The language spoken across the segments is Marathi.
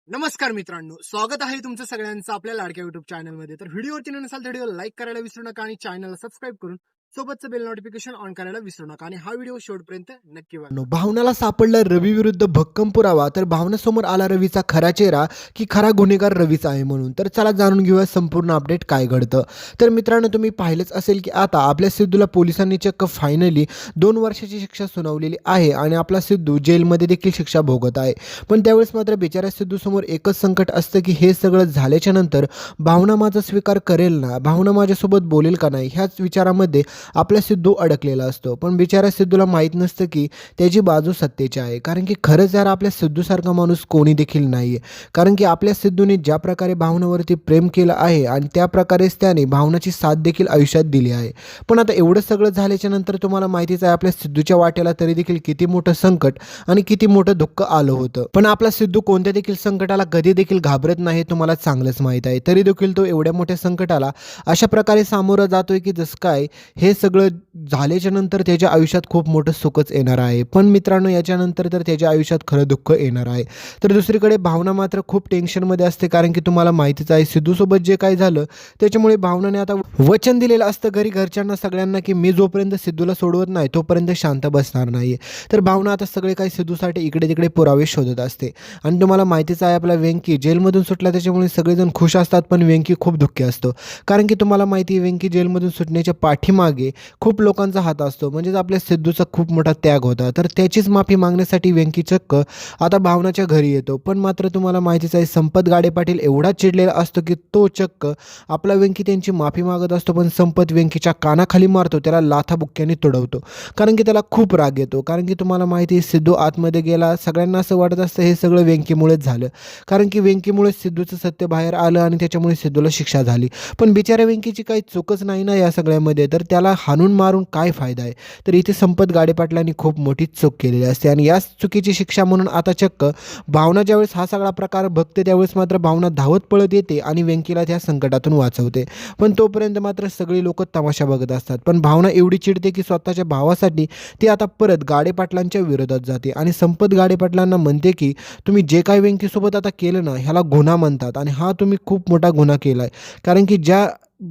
नमस्कार मित्रांनो, स्वागत आहे तुमचं सगळ्यांचं आपल्या लाडक्या युट्यूब चॅनलमध्ये. तर व्हिडिओवरती नसाल तर व्हिडिओ लाईक करायला विसरू नका आणि चॅनलला सबस्क्राईब करून सोबतचं बेल नोटिफिकेशन ऑन करायला विसरू नका आणि हा व्हिडिओ शेवटपर्यंत नक्की बघा. भावनाला सापडला रवी विरुद्ध भक्कम पुरावा. तर भावनासमोर आला रवीचा खरा चेहरा की खरा गुन्हेगार रवीच आहे म्हणून. तर चला जाणून घेऊया संपूर्ण अपडेट काय घडतं. तर मित्रांनो, तुम्ही पाहिलंच असेल की आता आपल्या सिद्धूला पोलिसांनी चक्क फायनली 2 वर्षाची शिक्षा सुनावलेली आहे आणि आपला सिद्धू जेलमध्ये देखील शिक्षा भोगत आहे. पण त्यावेळेस मात्र बिचाऱ्या सिद्धूसमोर एकच संकट असतं की हे सगळं झाल्याच्या नंतर भावना माझा स्वीकार करेल ना, भावना माझ्यासोबत बोलेल का नाही, ह्याच विचारामध्ये आपला सिद्धू अडकलेला असतो. पण बिचाऱ्या सिद्धूला माहीत नसतं की त्याची बाजू सत्तेची आहे. कारण की खरंच यार आपल्या सिद्धूसारखा माणूस कोणी देखील नाही आहे. कारण की आपल्या सिद्धूने ज्या प्रकारे भावनावरती प्रेम केलं आहे आणि त्या प्रकारेच त्याने भावनाची साथ देखील आयुष्यात दिली आहे. पण आता एवढं सगळं झाल्याच्या नंतर तुम्हाला माहितीच आहे आपल्या सिद्धूच्या वाट्याला तरी देखील किती मोठं संकट आणि किती मोठं दुःख आलं होतं. पण आपला सिद्धू कोणत्या देखील संकटाला कधी देखील घाबरत नाही, तुम्हाला चांगलंच माहीत आहे. तरी देखील तो एवढ्या मोठ्या संकटाला अशा प्रकारे सामोरं जातोय की जसं काय हे सगळं झाल्याच्या नंतर त्याच्या आयुष्यात खूप मोठं सुखच येणार आहे. पण मित्रांनो, याच्यानंतर तर त्याच्या आयुष्यात खरं दुःख येणार आहे. तर दुसरीकडे भावना मात्र खूप टेन्शनमध्ये असते. कारण की तुम्हाला माहितीच आहे सिद्धूसोबत जे काही झालं त्याच्यामुळे भावनाने आता वचन दिलेलं असतं घरी घरच्यांना सगळ्यांना की मी जोपर्यंत सिद्धूला सोडवत नाही तोपर्यंत शांत बसणार नाही. तर भावना आता सगळे काही सिद्धूसाठी इकडे तिकडे पुरावे शोधत असते. आणि तुम्हाला माहितीच आहे आपला वेंकी जेलमधून सुटला त्याच्यामुळे सगळेजण खुश असतात, पण वेंकी खूप दुःखी असतो. कारण की तुम्हाला माहिती आहे वेंकी जेलमधून सुटण्याच्या पाठीमागे खूप लोकांचा हात असतो. म्हणजेच आपल्या सिद्धूचा खूप मोठा त्याग होता. तर त्याचीच माफी मागण्यासाठी वेंकी चक्क आता भावनाच्या घरी येतो. पण मात्र तुम्हाला माहितीच आहे संपत गाडे पाटील एवढा चिडलेला असतो की तो चक्क आपला वेंकी त्यांची माफी मागत असतो. पण संपत वेंकीच्या कानाखाली मारतो, त्याला लाथाबुक्क्याने तुडवतो. कारण की त्याला खूप राग येतो. कारण की तुम्हाला माहिती आहे सिद्धू आतमध्ये गेला, सगळ्यांना असं वाटत असतं हे सगळं वेंकीमुळेच झालं. कारण की वेंकीमुळेच सिद्धूचं सत्य बाहेर आलं आणि त्याच्यामुळे सिद्धूला शिक्षा झाली. पण बिचाऱ्या वेंकीची काही चूकच नाही ना या सगळ्यामध्ये. तर त्याला हाणून मारून काय फायदा आहे. तर इथे संपत गाडे पाटलांनी खूप मोठी चूक केलेली असते आणि याच चुकीची शिक्षा म्हणून आता चक्क भावना ज्यावेळेस हा सगळा प्रकार बघते त्यावेळेस मात्र भावना धावत पळत येते आणि वेंकीला त्या संकटातून वाचवते. पण तोपर्यंत मात्र सगळी लोक तमाशा बघत असतात. पण भावना एवढी चिडते की स्वतःच्या भावासाठी ती आता परत गाडे पाटलांच्या विरोधात जाते आणि संपत गाडे पाटलांना म्हणते की तुम्ही जे काही वेंकीसोबत आता केलं ना ह्याला गुन्हा म्हणतात आणि हा तुम्ही खूप मोठा गुन्हा केला आहे. कारण की ज्या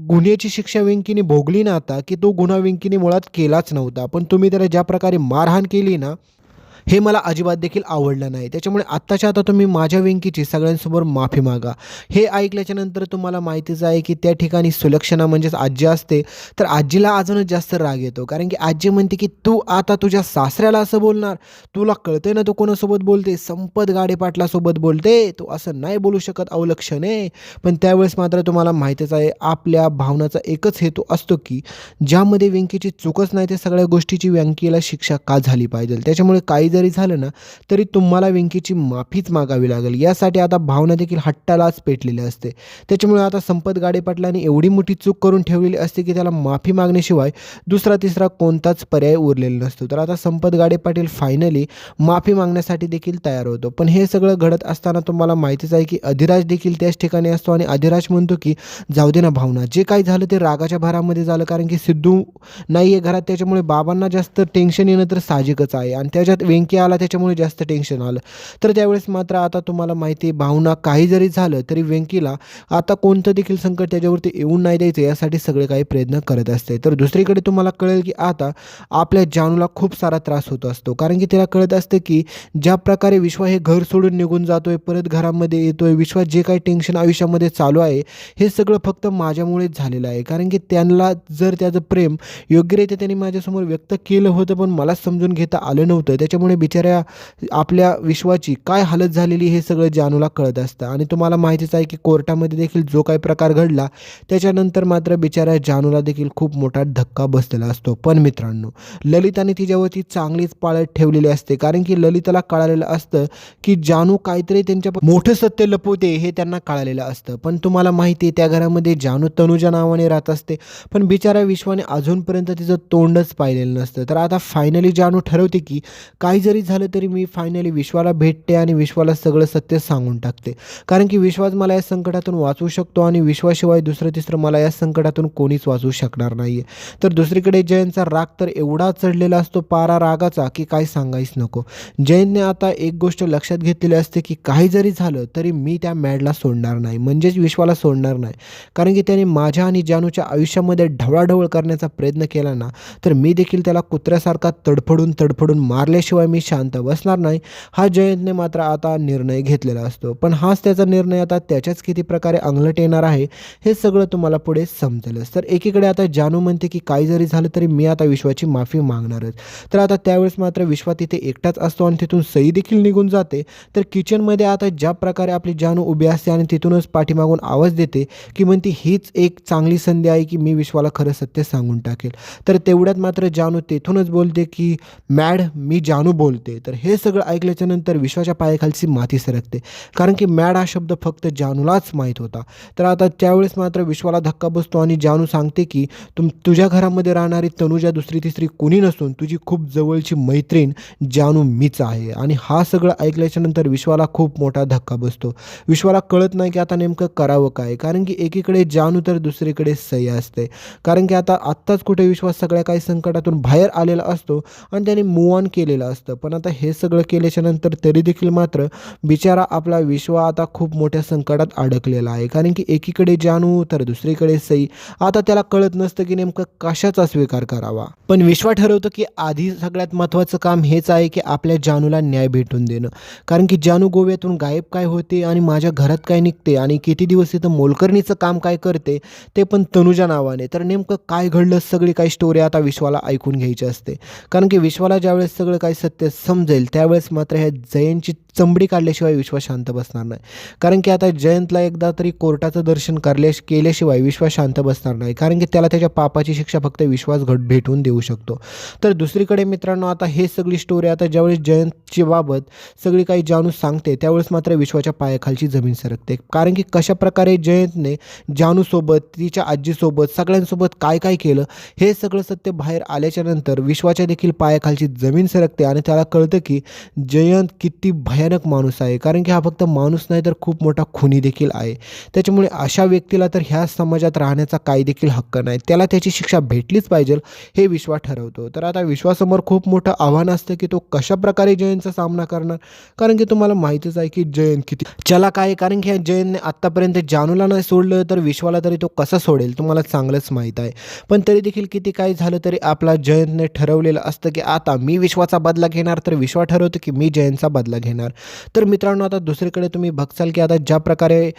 गुन्ह्याची शिक्षा वेंकीने भोगली ना आता, की तो गुन्हा वेंकीने मुळात केलाच नव्हता. पण तुम्ही त्याला ज्या प्रकारे मारहाण केली ना, हे मला अजिबात देखील आवडलं नाही. त्याच्यामुळे आत्ताच्या आता तुम्ही माझ्या वेंकीची सगळ्यांसमोर माफी मागा. हे ऐकल्याच्या नंतर तुम्हाला माहितीच आहे की त्या ठिकाणी सुलक्षणा म्हणजेच आजी असते. तर आजीला अजूनच जास्त राग येतो. कारण की आजी म्हणते की तू आता तुझ्या सासऱ्याला असं बोलणार? तुला कळतंय ना तू कोणासोबत बोलते? संपत गाडे पाटलासोबत बोलते. तू असं नाही बोलू शकत अवलक्षणे. पण त्यावेळेस मात्र तुम्हाला माहीतच आहे आपल्या भावनाचा एकच हेतू असतो की ज्यामध्ये वेंकीची चूकच नाही त्या सगळ्या गोष्टीची वेंकीला शिक्षा का झाली पाहिजे. त्याच्यामुळे काही जरी झालं ना तरी तुम्हाला वेंकीची माफीच मागावी लागेल. यासाठी आता भावना देखील हट्टालाच पेटलेली असते. त्याच्यामुळे आता संपत गाडे पाटलांनी एवढी मोठी चूक करून ठेवलेली असते की त्याला माफी मागण्याशिवाय दुसरा तिसरा कोणताच पर्याय उरलेला नसतो. तर आता संपत गाडे पाटील फायनली माफी मागण्यासाठी देखील तयार होतो. पण हे सगळं घडत असताना तुम्हाला माहितीच आहे की अधिराज देखील त्याच ठिकाणी असतो आणि अधिराज म्हणतो की जाऊ दे ना भावना, जे काही झालं ते रागाच्या भरामध्ये झालं. कारण की सिद्धू नाही आहे घरात त्याच्यामुळे बाबांना जास्त टेन्शन येणं तर साहजिकच आहे आणि त्याच्यात वेंकी आला त्याच्यामुळे जास्त टेन्शन आलं. तर त्यावेळेस मात्र आता तुम्हाला माहिती आहे भावना काही जरी झालं तरी वेंकीला आता कोणतं देखील संकट त्याच्यावरती येऊन नाही द्यायचं यासाठी सगळे काही प्रयत्न करत असते. तर दुसरीकडे तुम्हाला कळेल की आता आपल्या जानूला खूप सारा त्रास होत असतो. कारण की त्याला कळत असते की ज्या प्रकारे विश्वा हे घर सोडून निघून जातोय, परत घरामध्ये येतोय, विश्वात जे काही टेन्शन आयुष्यामध्ये चालू आहे हे सगळं फक्त माझ्यामुळेच झालेलं आहे. कारण की त्यांना जर त्याचं प्रेम योग्यरीत्या त्यांनी माझ्यासमोर व्यक्त केलं होतं पण मला समजून घेता आलं नव्हतं. त्याच्यामुळे बिचाऱ्या आपल्या विश्वाची काय हालत झालेली हे सगळं जानूला कळत असतं. आणि तुम्हाला माहितीच आहे की कोर्टामध्ये देखील जो काही प्रकार घडला त्याच्यानंतर मात्र बिचाऱ्या जानूला देखील खूप मोठा धक्का बसलेला असतो. पण मित्रांनो, ललिताने तिच्यावरती चांगलीच पाळत ठेवलेली असते. कारण की ललिताला कळालेलं असतं की जानू काहीतरी त्यांच्या मोठं सत्य लपवते हे त्यांना कळालेलं असतं. पण तुम्हाला माहिती आहे त्या घरामध्ये जानू तनुजा नावाने राहत असते. पण बिचाऱ्या विश्वाने अजूनपर्यंत तिचं तोंडच पाहिलेलं नसतं. तर आता फायनली जानू ठरवते की काही जरी झालं तरी मी फायनली विश्वाला भेटते आणि विश्वाला सगळं सत्य सांगून टाकते. कारण की विश्वास मला या संकटातून वाचवू शकतो आणि विश्वाशिवाय दुसरं तिसरं मला या संकटातून कोणीच वाचवू शकणार नाही आहे. तर दुसरीकडे जयंतचा राग तर एवढा चढलेला असतो पारा रागाचा की काय सांगायच नको. जयंतने आता एक गोष्ट लक्षात घेतलेली असते की काही जरी झालं तरी मी त्या मॅडला सोडणार नाही, म्हणजेच विश्वाला सोडणार नाही. कारण की त्याने माझ्या आणि जानूच्या आयुष्यामध्ये ढवळाढवळ करण्याचा प्रयत्न केला ना, तर मी देखील त्याला कुत्र्यासारखा तडफडून मारल्याशिवाय मी शांत बसणार नाही. हा जयंतने मात्र आता निर्णय घेतलेला असतो. पण हाच त्याचा निर्णय आता त्याच्याच किती प्रकारे अंगलट येणार आहे हे सगळं तुम्हाला पुढे समजेलच. तर एकीकडे आता जानू म्हणते की काही जरी झालं तरी मी आता विश्वाची माफी मागणारच. तर आता त्यावेळेस मात्र विश्वा तिथे एकटाच असतो आणि तिथून सई देखील निघून जाते. तर किचनमध्ये आता ज्या प्रकारे आपली जानू उभी असते आणि तिथूनच पाठीमागून आवाज देते की म्हणते हीच एक चांगली संधी आहे की मी विश्वाला खरं सत्य सांगून टाकेल. तर तेवढ्यात मात्र जानू तेथूनच बोलते की मॅड मी जानू बोलते. तर हे सगळं ऐकल्याच्या नंतर विश्वाच्या पायाखालची माती सरकते. कारण की मॅड हा शब्द फक्त जानूलाच माहीत होता. तर आता त्यावेळेस मात्र विश्वाला धक्का बसतो आणि जानू सांगते की तुझ्या घरामध्ये राहणारी तनुजा दुसरी तिसरी कोणी नसून तुझी खूप जवळची मैत्रीण जानू मीच आहे. आणि हा सगळं ऐकल्याच्या नंतर विश्वाला खूप मोठा धक्का बसतो. विश्वाला कळत नाही की आता नेमकं करावं काय. कारण की एकीकडे जानू तर दुसरीकडे सई असते. कारण की आता आत्ताच कुठे विश्वास सगळ्या काही संकटातून बाहेर आलेला असतो आणि त्याने मूव ऑन केलेलं असतं. पण आता हे सगळं केल्याच्या नंतर तरी देखील मात्र बिचारा आपला विश्वा आता खूप मोठ्या संकटात अडकलेला आहे. कारण की एकीकडे जानू तर दुसरीकडे सई. आता त्याला कळत नसतं की नेमकं कशाचा स्वीकार करावा. पण विश्वा ठरवतो की आधी सगळ्यात महत्त्वाचं काम हेच आहे की आपल्या जानूला न्याय भेटून देणं. कारण की जानू गोव्यातून गायब काय होते आणि माझ्या घरात काय निघते आणि किती दिवस इथं मोलकरणीचं काम काय करते ते पण तनुजा नावाने. तर नेमकं काय घडलं सगळी काही स्टोरी आता विश्वाला ऐकून घ्यायची असते. कारण की विश्वाला ज्यावेळेस सगळं काही सत्य समजेल त्यावेळेस मात्र ह्या जयंतची चमडी काढल्याशिवाय विश्वा शांत बसणार नाही. कारण की आता जयंतला एकदा तरी कोर्टाचं दर्शन केल्याशिवाय विश्वा शांत बसणार नाही. कारण की त्याला त्याच्या पापाची शिक्षा फक्त विश्वास भेटून देऊ शकतो. तर दुसरीकडे मित्रांनो आता हे सगळी स्टोरी आता ज्यावेळेस जयंतची बाबत सगळी काही जानू सांगते त्यावेळेस मात्र विश्वाच्या पायाखालची जमीन सरकते. कारण की कशाप्रकारे जयंतने जानूसोबत तिच्या आजीसोबत सगळ्यांसोबत काय काय केलं हे सगळं सत्य बाहेर आल्याच्या नंतर विश्वाच्या देखील पायाखालची जमीन सरकते आणि त्याला कळतं की जयंत किती भयानक माणूस आहे. कारण की हा फक्त माणूस नाही तर खूप मोठा खुनी देखील आहे. त्याच्यामुळे अशा व्यक्तीला तर ह्या समाजात राहण्याचा काही देखील हक्क नाही. त्याला त्याची शिक्षा भेटलीच पाहिजे हे विश्वा ठरवतो. तर आता विश्वासमोर खूप मोठं आव्हान असतं की तो कशाप्रकारे जयंतचा सामना करणार. कारण की तुम्हाला माहितीच आहे की जयंत किती चलाक आहे. कारण की ह्या जयंतने आत्तापर्यंत जानूला नाही सोडलं तर विश्वाला तरी तो कसा सोडेल तुम्हाला चांगलंच माहीत आहे. पण तरी देखील किती काही झालं तरी आपला जयंतने ठरवलेलं असतं की आता मी विश्वाचा बदला घेणार. तर विश्वा ठरवतो की मी जयंतचा बदला घेणार. तर मित्रांनो आता दुसरीकडे तुम्ही बघसाल की आता ज्या प्रकारे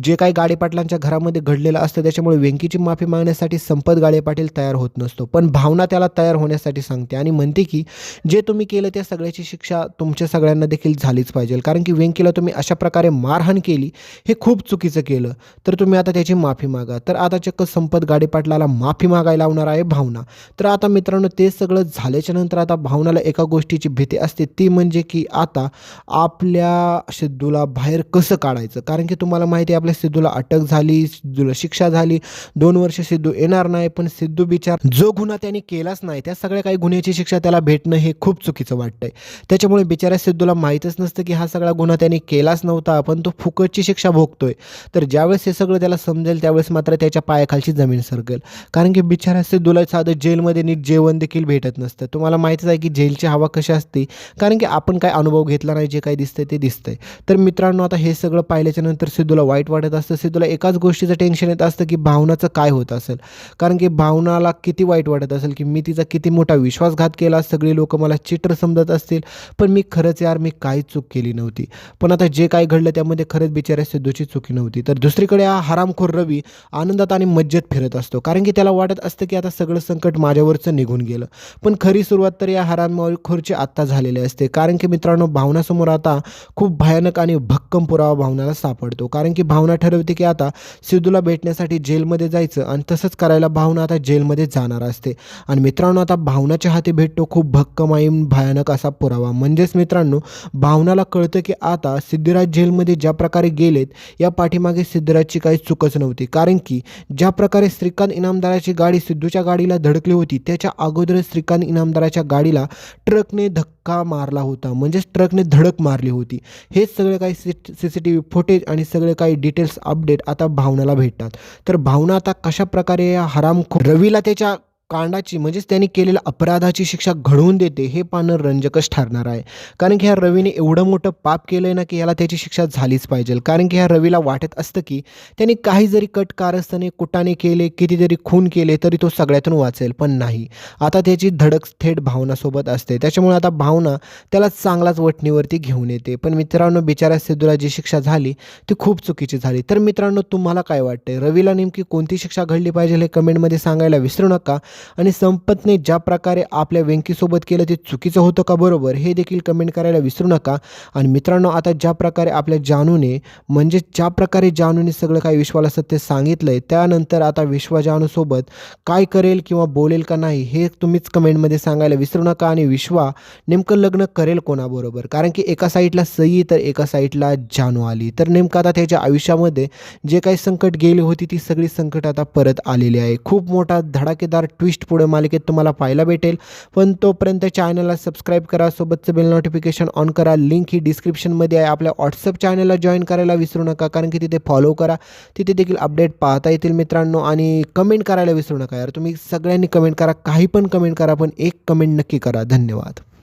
जे काही गाडे पाटलांच्या घरामध्ये घडलेलं असतं त्याच्यामुळे वेंकीची माफी मागण्यासाठी संपत गाडे पाटील तयार होत नसतो. पण भावना त्याला तयार होण्यासाठी सांगते आणि म्हणते की जे तुम्ही केलं त्या सगळ्याची शिक्षा तुमच्या सगळ्यांना देखील झालीच पाहिजे. कारण की वेंकीला तुम्ही अशा प्रकारे मारहाण केली हे खूप चुकीचं केलं. तर तुम्ही आता त्याची माफी मागा. तर आता चक्क संपत गाडे पाटलाला माफी मागायला लावणार आहे भावना. तर आता मित्रांनो ते सगळं झाल्याच्या नंतर आता भावनाला एका गोष्टीची भीती असते ती म्हणजे की आता आपल्या सिद्धूला बाहेर कसं काढायचं. कारण की तुम्हाला माहिती आहे आपल्या सिद्धूला अटक झाली, सिद्धूला शिक्षा झाली, 2 वर्ष सिद्धू येणार नाही. पण सिद्धू बिचार जो गुन्हा त्याने केलाच नाही त्या सगळ्या काही गुन्ह्याची शिक्षा त्याला भेटणं हे खूप चुकीचं वाटतंय. त्याच्यामुळे बिचाऱ्या सिद्धूला माहीतच नसतं की हा सगळा गुन्हा त्याने केलाच नव्हता पण तो फुकटची शिक्षा भोगतोय. तर ज्यावेळेस हे सगळं त्याला समजेल त्यावेळेस मात्र त्याच्या पायाखालची जमीन सरकेल. कारण की बिचाऱ्या सिद्धूला साधं जेलमध्ये नीट जेवण देखील भेटत नसतं. तुम्हाला माहीतच आहे की जेलची हवा कशी असते. कारण की आपण काय अनुभव घेतला नाही, जे काही दिसतंय ते दिसतंय. तर मित्रांनो आता हे सगळं पाहिल्याच्या नंतर सिद्धूला वाईट वाटत असतं. सिद्धूला एकाच गोष्टीचं टेन्शन येत असतं की भावनाचं काय होत असेल. कारण की भावनाला किती वाईट वाटत असेल की मी तिचा किती मोठा विश्वासघात केला, सगळी लोक मला चिटर समजत असतील पण मी खरंच यार मी काहीच चूक केली नव्हती. पण आता जे काही घडलं त्यामध्ये खरंच बिचाऱ्या सिद्धूची चुकी नव्हती. तर दुसरीकडे हा हरामखोर रवी आनंदात आणि मज्जेत फिरत असतो. कारण की त्याला वाटत असतं की आता सगळं संकट माझ्यावरचं निघून गेलं. पण खरी सुरुवात तर या हरामखोरची आत्ता झालेली असते. कारण की मित्रांनो भावनासमोर आता खूप भयानक आणि भक्कम पुरावा भावनाला सापडतो. कारण की भावना ठरवते की आता सिद्धूला भेटण्यासाठी जेलमध्ये जायचं आणि तसंच करायला भावना आता जेलमध्ये जाणार असते. आणि मित्रांनो आता भावनाच्या हाती भेटतो खूप भक्कम आणि भयानक असा पुरावा. म्हणजेच मित्रांनो भावनाला कळतं की आता सिद्धिराज जेलमध्ये ज्या प्रकारे गेलेत या पाठीमागे सिद्धिराजची काही चूकच नव्हती. कारण की ज्या प्रकारे श्रीकांत इनामदाराची गाडी सिद्धूच्या गाडीला धडकली होती त्याच्या अगोदर श्रीकांत इनामदाराच्या गाडीला ट्रकने धक्का धक्का मारला होता, म्हणजेच ट्रकने धडक मारली होती. हे सगळे काही CCTV फुटेज आणि सगळे काही डिटेल्स अपडेट आता भावनाला भेटतात. तर भावना आता कशाप्रकारे या हरामखोर रवीला त्याच्या कांडाची म्हणजेच त्यांनी केलेल्या अपराधाची शिक्षा घडवून देते हे पाहणं रंजकच ठरणार आहे. कारण की ह्या रवीने एवढं मोठं पाप केलं आहे ना, की याला त्याची शिक्षा झालीच पाहिजे. कारण की ह्या रवीला वाटत असतं की त्यांनी काही जरी कारस्थाने कुटाणे केले, कितीतरी खून केले तरी तो सगळ्यातून वाचेल. पण नाही, आता त्याची धडक थेट भावनासोबत असते. त्याच्यामुळे आता भावना त्याला चांगलाच वठणीवरती घेऊन येते. पण मित्रांनो, बिचाऱ्या सिद्धूला जी शिक्षा झाली ती खूप चुकीची झाली. तर मित्रांनो, तुम्हाला काय वाटतंय? रवीला नेमकी कोणती शिक्षा घडली पाहिजे हे कमेंटमध्ये सांगायला विसरू नका. आणि संपतने ज्या प्रकारे आपल्या वेंकीसोबत केलं ते चुकीचं होतं का बरोबर हे देखील कमेंट करायला विसरू नका. आणि मित्रांनो, आता ज्या प्रकारे आपल्या जानूने म्हणजे ज्या प्रकारे जानूने सगळं काही विश्वाला सत्य सांगितलं आहे, त्यानंतर आता विश्वा जानूसोबत काय करेल किंवा बोलेल का नाही हे तुम्हीच कमेंटमध्ये सांगायला विसरू नका. आणि विश्वा नेमकं लग्न करेल कोणाबरोबर? कारण की एका साईडला सई तर एका साईडला जानू आली. तर नेमकं आता त्याच्या आयुष्यामध्ये जे काही संकट गेली होती ती सगळी संकट आता परत आलेली आहे. खूप मोठा धडाकेदार ट्विस्ट पुढे मालिकेत तुम्हाला पाहायला भेटेल. पण तोपर्यंत चॅनलला सबस्क्राईब करा, सोबतचं बेल नोटिफिकेशन ऑन करा. लिंक ही डिस्क्रिप्शनमध्ये आहे. आपल्या व्हॉट्सअप चॅनलला जॉईन करायला विसरू नका, कारण की तिथे फॉलो करा, तिथे देखील अपडेट पाहता येतील मित्रांनो. आणि कमेंट करायला विसरू नका यार, तुम्ही सगळ्यांनी कमेंट करा, काही पण कमेंट करा, पण एक कमेंट नक्की करा. धन्यवाद.